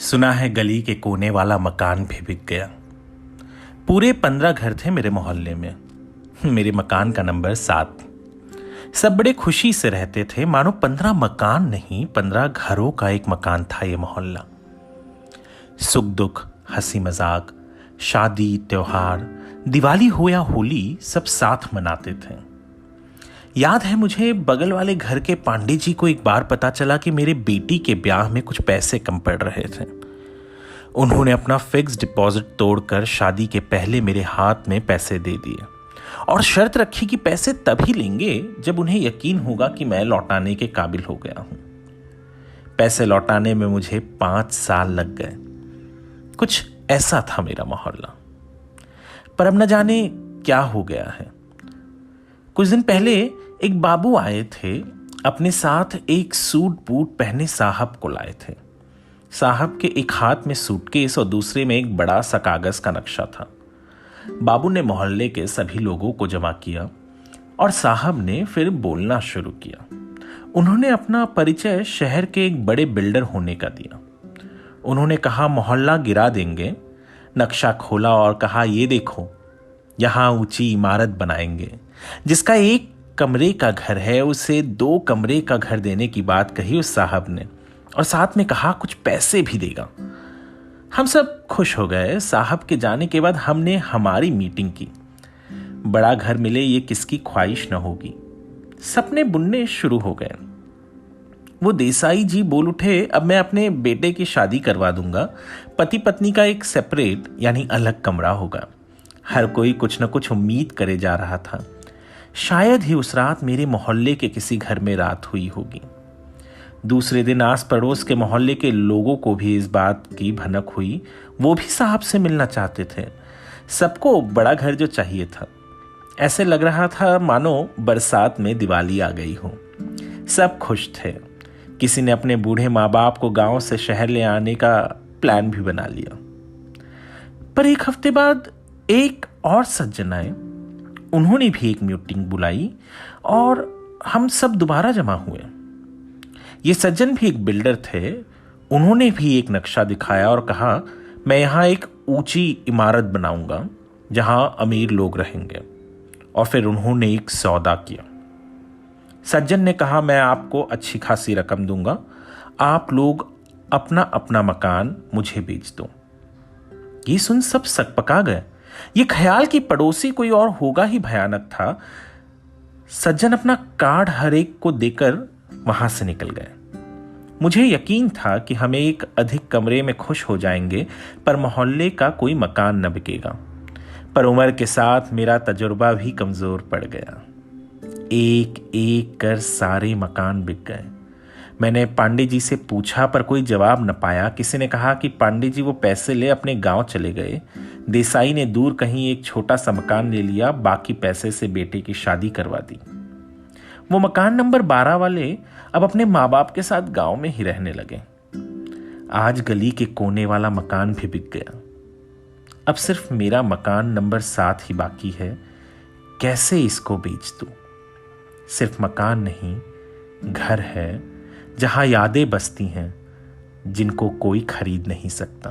सुना है गली के कोने वाला मकान भी बिक गया। पूरे 15 घर थे मेरे मोहल्ले में। मेरे मकान का नंबर 7। सब बड़े खुशी से रहते थे, मानो 15 मकान नहीं 15 घरों का एक मकान था ये मोहल्ला। सुख दुख, हंसी मजाक, शादी, त्योहार, दिवाली हो या होली, सब साथ मनाते थे। याद है मुझे, बगल वाले घर के पांडे जी को एक बार पता चला कि मेरे बेटी के ब्याह में कुछ पैसे कम पड़ रहे थे। उन्होंने अपना फिक्स डिपॉजिट तोड़कर शादी के पहले मेरे हाथ में पैसे दे दिए और शर्त रखी कि पैसे तभी लेंगे जब उन्हें यकीन होगा कि मैं लौटाने के काबिल हो गया हूं। पैसे लौटाने में मुझे 5 साल लग गए। कुछ ऐसा था मेरा मोहल्ला। पर अब न जाने क्या हो गया है। कुछ दिन पहले एक बाबू आए थे, अपने साथ एक सूट बूट पहने साहब को लाए थे। साहब के एक हाथ में सूटकेस और दूसरे में एक बड़ा सा कागज का नक्शा था। बाबू ने मोहल्ले के सभी लोगों को जमा किया और साहब ने फिर बोलना शुरू किया। उन्होंने अपना परिचय शहर के एक बड़े बिल्डर होने का दिया। उन्होंने कहा मोहल्ला गिरा देंगे। नक्शा खोला और कहा ये देखो, यहां ऊंची इमारत बनाएंगे। जिसका 1 कमरे का घर है उसे 2 कमरे का घर देने की बात कही उस साहब ने, और साथ में कहा कुछ पैसे भी देगा। हम सब खुश हो गए। साहब के जाने के बाद हमने हमारी मीटिंग की। बड़ा घर मिले ये किसकी ख्वाहिश न होगी। सपने बुनने शुरू हो गए। वो देसाई जी बोल उठे, अब मैं अपने बेटे की शादी करवा दूंगा। पति पत्नी का एक सेपरेट यानी अलग कमरा होगा। हर कोई कुछ न कुछ उम्मीद करे जा रहा था। शायद ही उस रात मेरे मोहल्ले के किसी घर में रात हुई होगी। दूसरे दिन आस पड़ोस के मोहल्ले के लोगों को भी इस बात की भनक हुई। वो भी साहब से मिलना चाहते थे। सबको बड़ा घर जो चाहिए था। ऐसे लग रहा था मानो बरसात में दिवाली आ गई हो। सब खुश थे। किसी ने अपने बूढ़े माँ बाप को गांव से शहर ले आने का प्लान भी बना लिया। पर एक हफ्ते बाद एक और सज्जन आए। उन्होंने भी एक मीटिंग बुलाई और हम सब दोबारा जमा हुए। ये सज्जन भी एक बिल्डर थे। उन्होंने भी एक नक्शा दिखाया और कहा मैं यहां एक ऊंची इमारत बनाऊंगा जहां अमीर लोग रहेंगे। और फिर उन्होंने एक सौदा किया। सज्जन ने कहा मैं आपको अच्छी खासी रकम दूंगा, आप लोग अपना अपना मकान मुझे बेच दो। ये सुन सब सकपका गए। ये ख्याल कि पड़ोसी कोई और होगा ही भयानक था। सज्जन अपना कार्ड हर एक को देकर वहां से निकल गए। मुझे यकीन था कि हमें एक अधिक कमरे में खुश हो जाएंगे, पर मोहल्ले का कोई मकान न बिकेगा। पर उम्र के साथ मेरा तजुर्बा भी कमजोर पड़ गया। एक एक कर सारे मकान बिक गए। मैंने पांडे जी से पूछा पर कोई जवाब न पाया। किसी ने कहा कि पांडे जी वो पैसे ले अपने गांव चले गए। देसाई ने दूर कहीं एक छोटा सा मकान ले लिया, बाकी पैसे से बेटे की शादी करवा दी। वो मकान नंबर 12 वाले अब अपने माँ बाप के साथ गांव में ही रहने लगे। आज गली के कोने वाला मकान भी बिक गया। अब सिर्फ मेरा मकान नंबर 7 ही बाकी है। कैसे इसको बेच दूं? सिर्फ मकान नहीं, घर है जहां यादें बसती हैं जिनको कोई खरीद नहीं सकता।